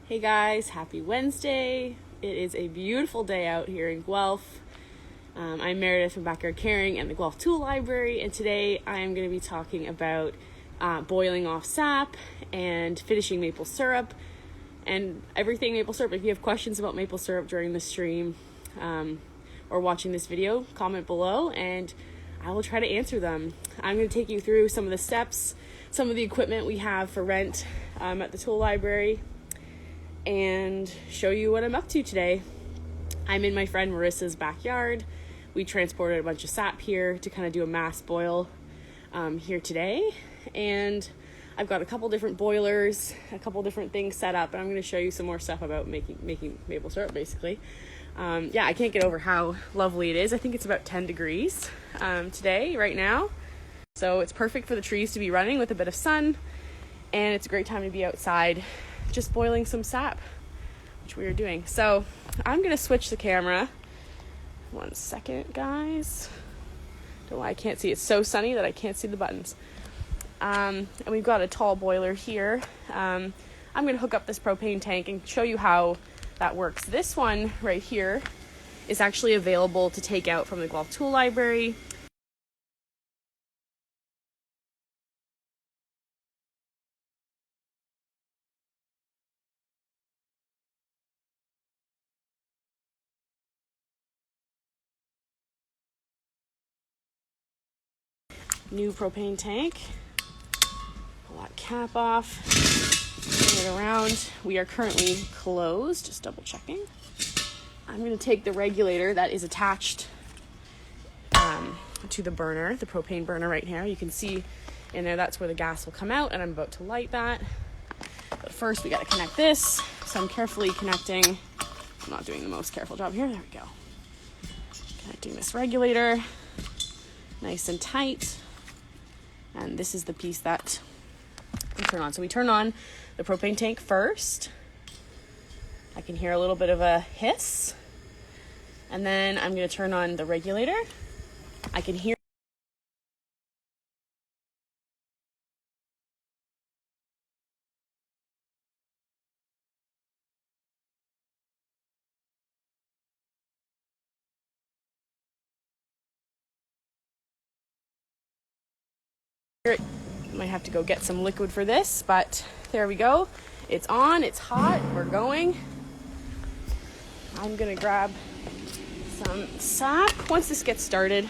Hey guys, happy Wednesday. It is a beautiful day out here in Guelph. I'm Meredith from Backyard Caring and the Guelph Tool Library, and today I am going to be talking about boiling off sap and finishing maple syrup and everything maple syrup. If you have questions about maple syrup during the stream or watching this video, comment below and I will try to answer them. I'm going to take you through some of the steps, some of the equipment we have for rent at the tool library, and show you what I'm up to today. I'm in my friend Marissa's backyard. We transported a bunch of sap here to kind of do a mass boil here today, and I've got a couple different boilers, a couple different things set up, and I'm going to show you some more stuff about making maple syrup basically. Yeah, I can't get over how lovely it is. I think it's about 10 degrees today, right now. So it's perfect for the trees to be running with a bit of sun, and it's a great time to be outside just boiling some sap, which we are doing. So I'm going to switch the camera. 1 second, guys. Don't know why I can't see. It's so sunny that I can't see the buttons. And we've got a tall boiler here. I'm going to hook up this propane tank and show you how that works. This one right here is actually available to take out from the Guelph Tool Library. New propane tank. Pull that cap off. Turn it around. We are currently closed. Just double checking. I'm going to take the regulator that is attached to the burner, the propane burner right here. You can see in there that's where the gas will come out, and I'm about to light that. But first we got to connect this. So I'm carefully connecting. I'm not doing the most careful job here. There we go. Connecting this regulator nice and tight. And this is the piece that we turn on. So we turn on the propane tank first. I can hear a little bit of a hiss. And then I'm going to turn on the regulator. I can hear it. Might have to go get some liquid for this, but there we go. It's on, it's hot, we're going. I'm gonna grab some sap. Once this gets started,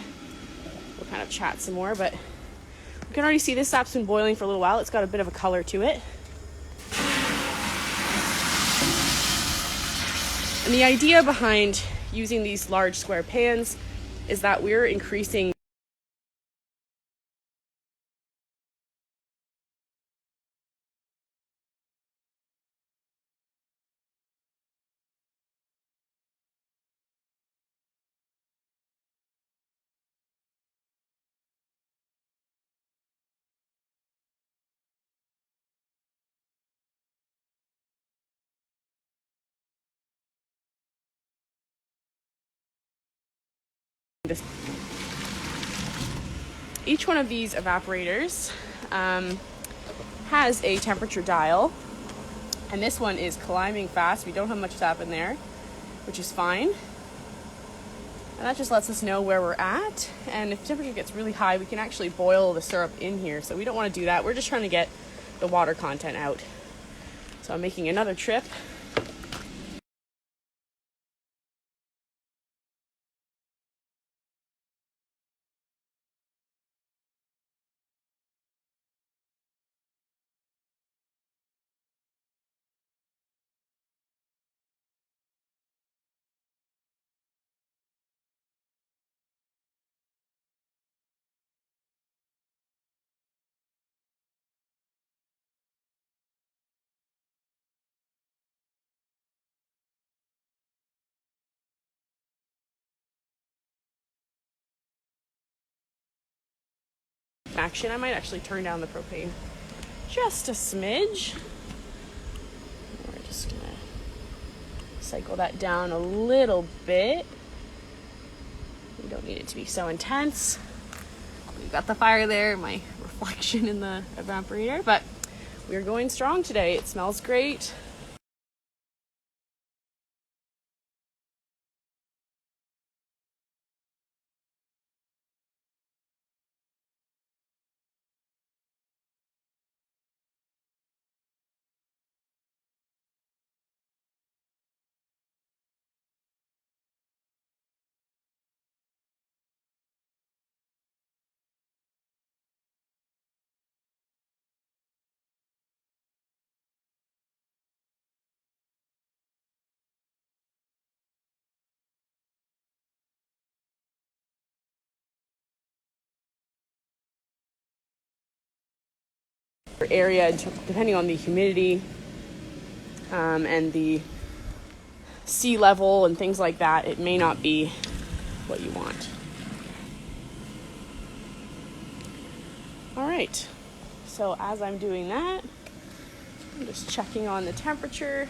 we'll kind of chat some more, but you can already see this sap's been boiling for a little while. It's got a bit of a color to it. And the idea behind using these large square pans is that we're increasing this. Each one of these evaporators has a temperature dial, and this one is climbing fast. We don't have much sap in there, which is fine. And that just lets us know where we're at. And if the temperature gets really high, we can actually boil the syrup in here. So we don't want to do that. We're just trying to get the water content out. So I'm making another trip. Action. I might actually turn down the propane just a smidge. We're just gonna cycle that down a little bit. We don't need it to be so intense. We've got the fire there, my reflection in the evaporator, but we're going strong today. It smells great. area, depending on the humidity and the sea level and things like that, it may not be what you want. All right, so as I'm doing that, I'm just checking on the temperature.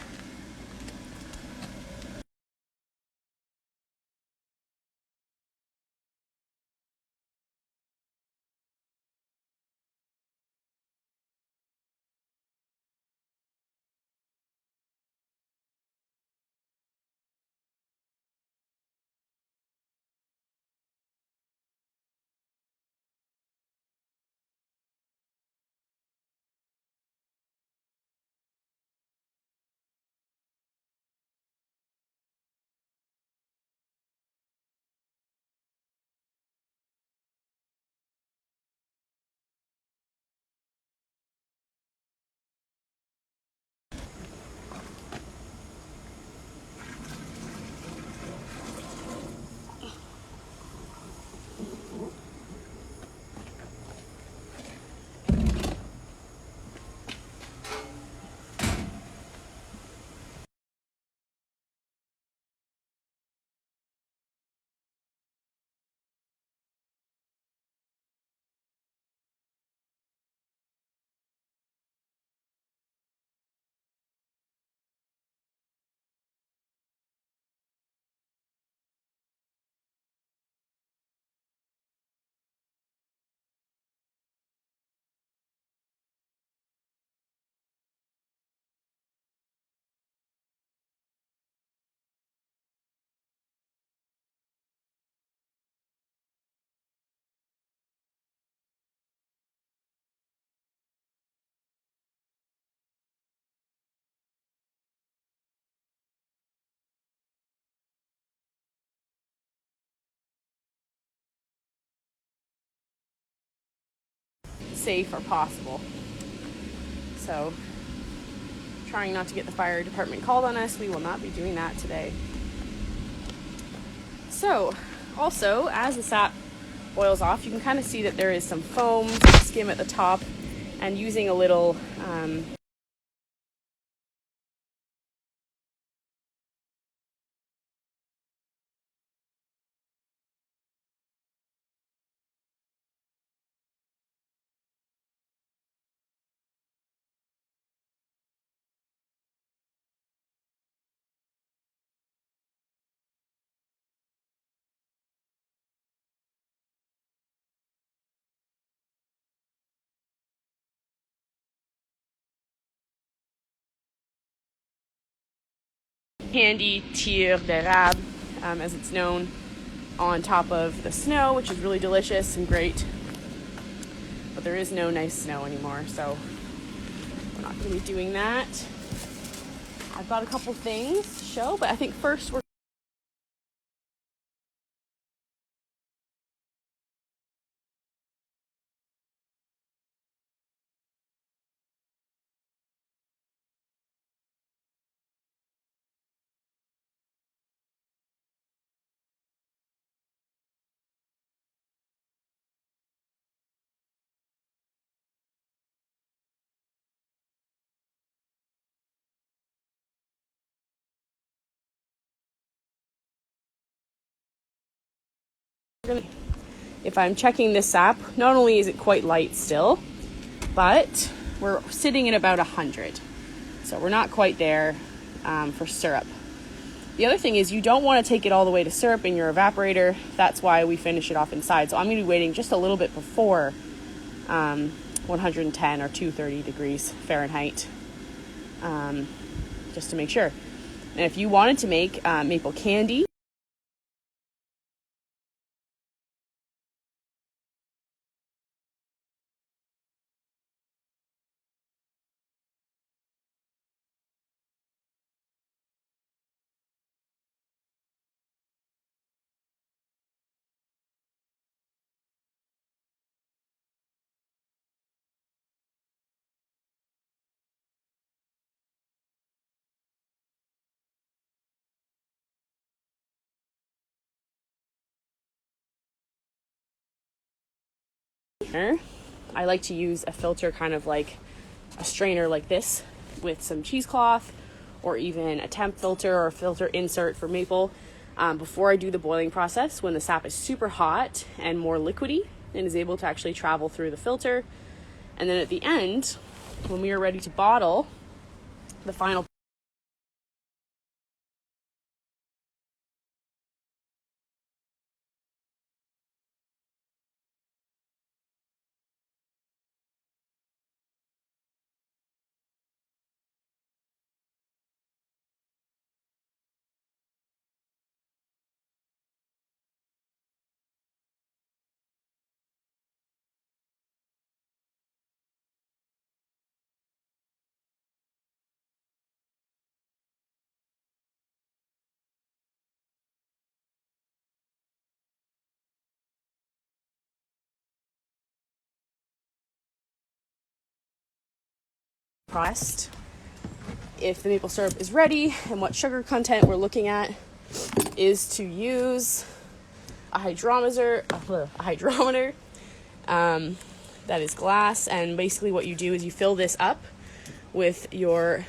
Safe or possible. So, trying not to get the fire department called on us, we will not be doing that today. So, also, as the sap boils off, you can kind of see that there is some foam, some skim at the top, and using a little handy tire d'érable, as it's known, on top of the snow, which is really delicious and great. But there is no nice snow anymore, so we're not going to be doing that. I've got a couple things to show, but I think first we're going to, if I'm checking this sap, not only is it quite light still, but we're sitting at about 100. So we're not quite there for syrup. The other thing is you don't want to take it all the way to syrup in your evaporator. That's why we finish it off inside. So I'm going to be waiting just a little bit before 110 or 230 degrees Fahrenheit, just to make sure. And if you wanted to make maple candy, I like to use a filter kind of like a strainer like this with some cheesecloth, or even a temp filter or a filter insert for maple, before I do the boiling process, when the sap is super hot and more liquidy and is able to actually travel through the filter. And then at the end, when we are ready to bottle the final pressed, if the maple syrup is ready, and what sugar content we're looking at is to use a hydrometer that is glass. And basically what you do is you fill this up with your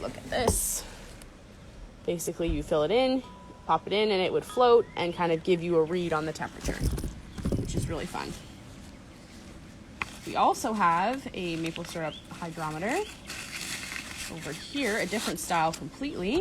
look at this. Basically, you fill it in, pop it in, and it would float and kind of give you a read on the temperature, which is really fun. We also have a maple syrup hydrometer over here, a different style completely.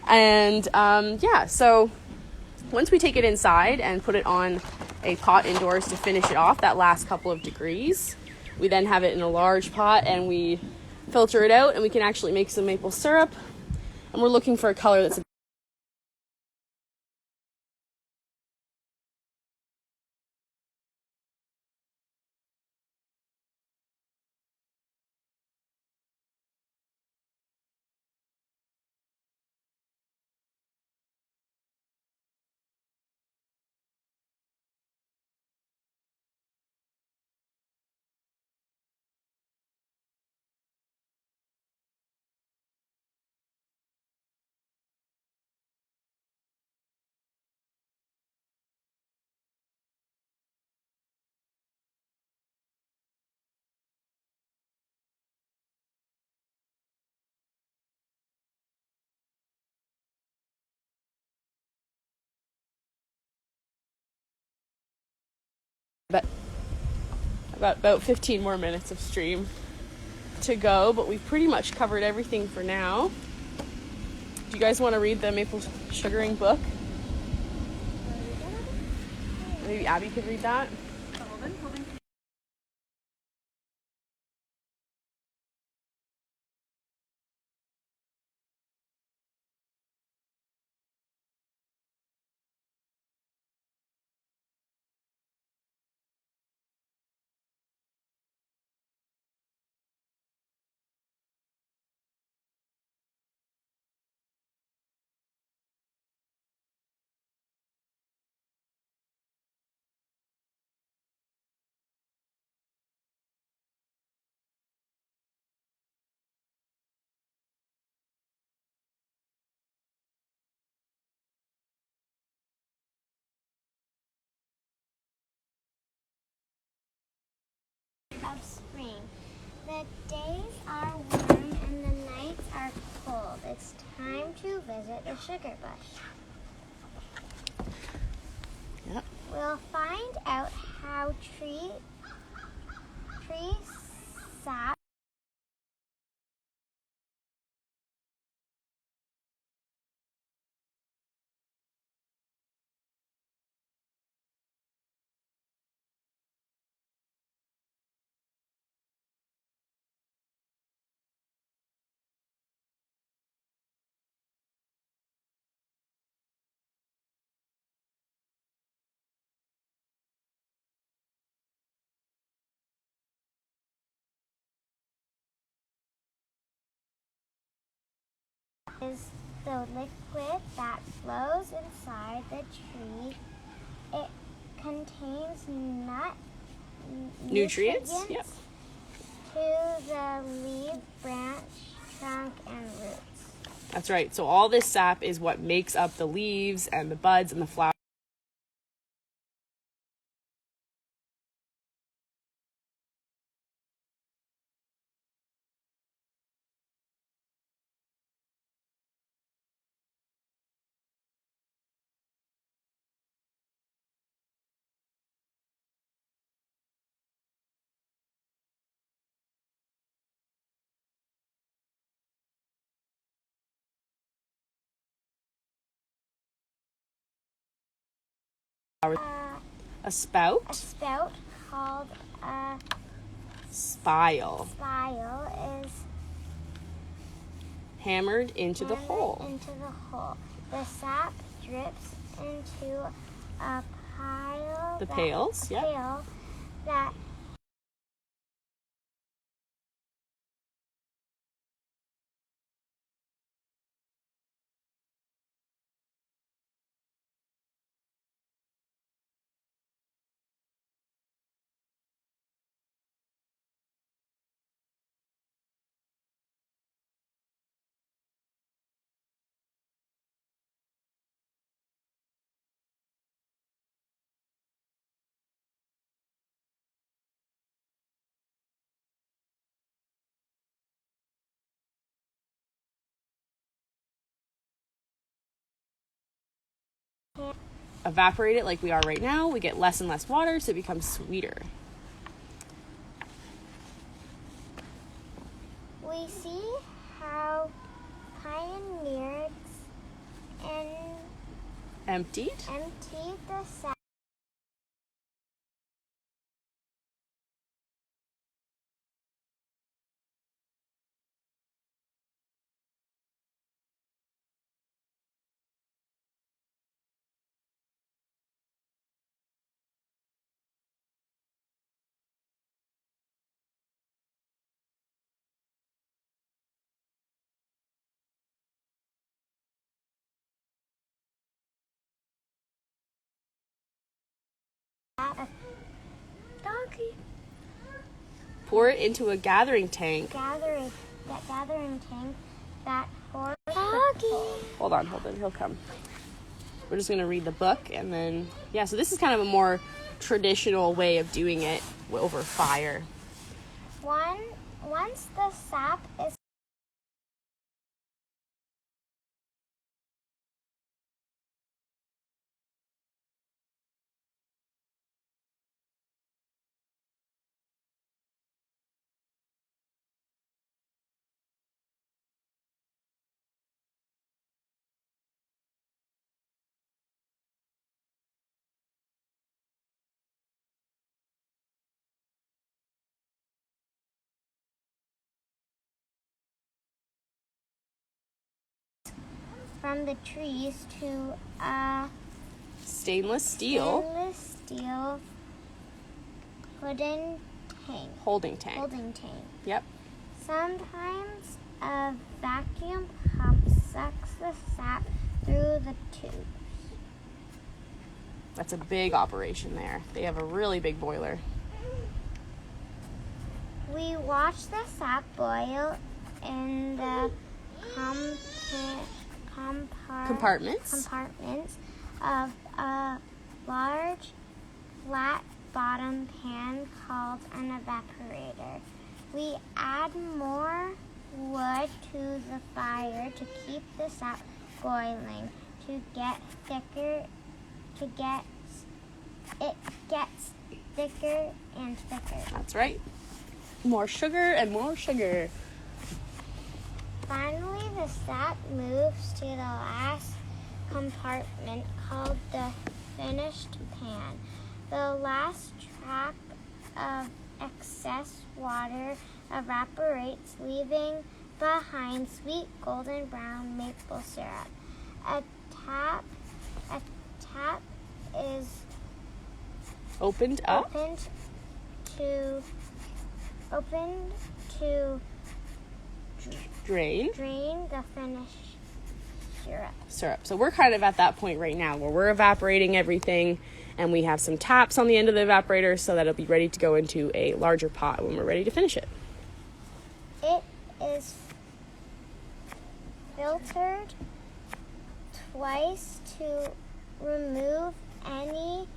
And so once we take it inside and put it on a pot indoors to finish it off, that last couple of degrees, we then have it in a large pot and we filter it out, and we can actually make some maple syrup. And we're looking for a color that's about 15 more minutes of stream to go, but we've pretty much covered everything for now. Do you guys want to read the maple sugaring book? Maybe Abby could read that. The days are warm and the nights are cold. It's time to visit the sugar bush. Yep. We'll find out how tree sap is the liquid that flows inside the tree. It contains Nutrients? Yep. to the leaf, branch, trunk, and roots. That's right. So all this sap is what makes up the leaves and the buds and the flowers. A spout? A spout called a Spile. spile is Hammered into the hole. Into the hole. The sap drips into a pile. The pails, yep. Pail that Evaporate it like we are right now. We get less and less water, so it becomes sweeter. we see how pioneers Emptied. emptied the sap. Donkey. Pour it into a gathering tank. Gathering tank that holds the Hold on. He'll come. We're just going to read the book and then, yeah, so this is kind of a more traditional way of doing it over fire. Once the sap is from the trees to a Stainless steel holding tank. Yep. Sometimes a vacuum pump sucks the sap through the tubes. That's a big operation there. They have a really big boiler. We watch the sap boil in the Compartments of a large flat bottom pan called an evaporator. We add more wood to the fire to keep the sap boiling. It gets thicker and thicker. That's right. More sugar and more sugar. Finally, the sap moves to the last compartment called the finished pan. The last track of excess water evaporates, leaving behind sweet golden brown maple syrup. A tap is Opened up. opened to Drain. drain the finished Syrup. So we're kind of at that point right now where we're evaporating everything, and we have some taps on the end of the evaporator so that it'll be ready to go into a larger pot when we're ready to finish it. It is filtered twice to remove any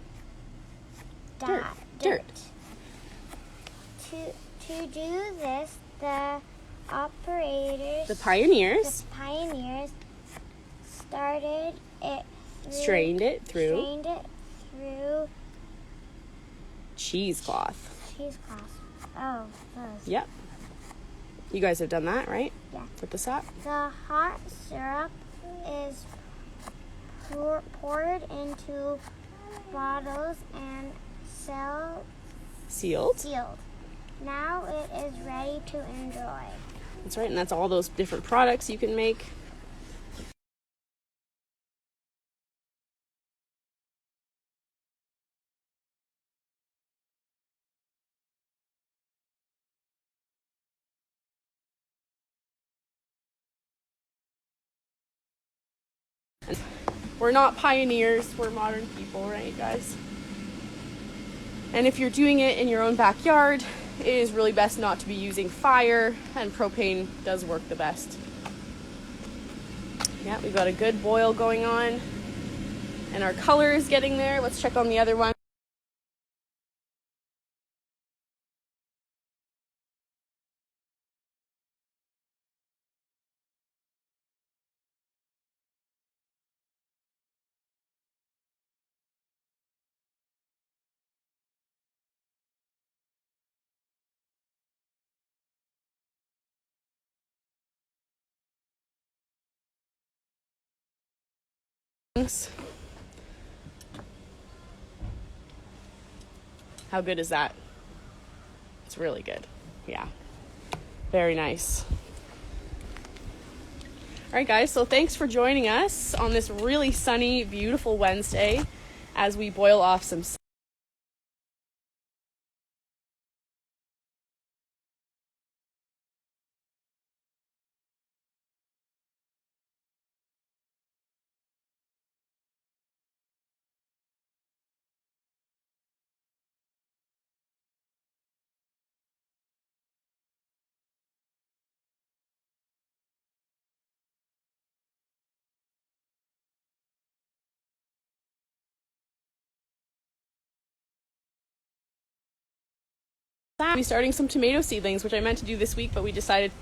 Dirt. To do this, the pioneers started it strained it through cheesecloth. Oh, those. Yep. You guys have done that, right? Yeah. With the sap? The hot syrup is poured into bottles and Sealed. Now it is ready to enjoy. That's right, and that's all those different products you can make. We're not pioneers, we're modern people, right, guys? And if you're doing it in your own backyard, it is really best not to be using fire, and propane does work the best. Yeah, we've got a good boil going on, and our color is getting there. Let's check on the other one. How good is that? It's really good. Yeah. Very nice. All right, guys, so thanks for joining us on this really sunny, beautiful Wednesday as we boil off some sap. We're starting some tomato seedlings, which I meant to do this week, but we decided to do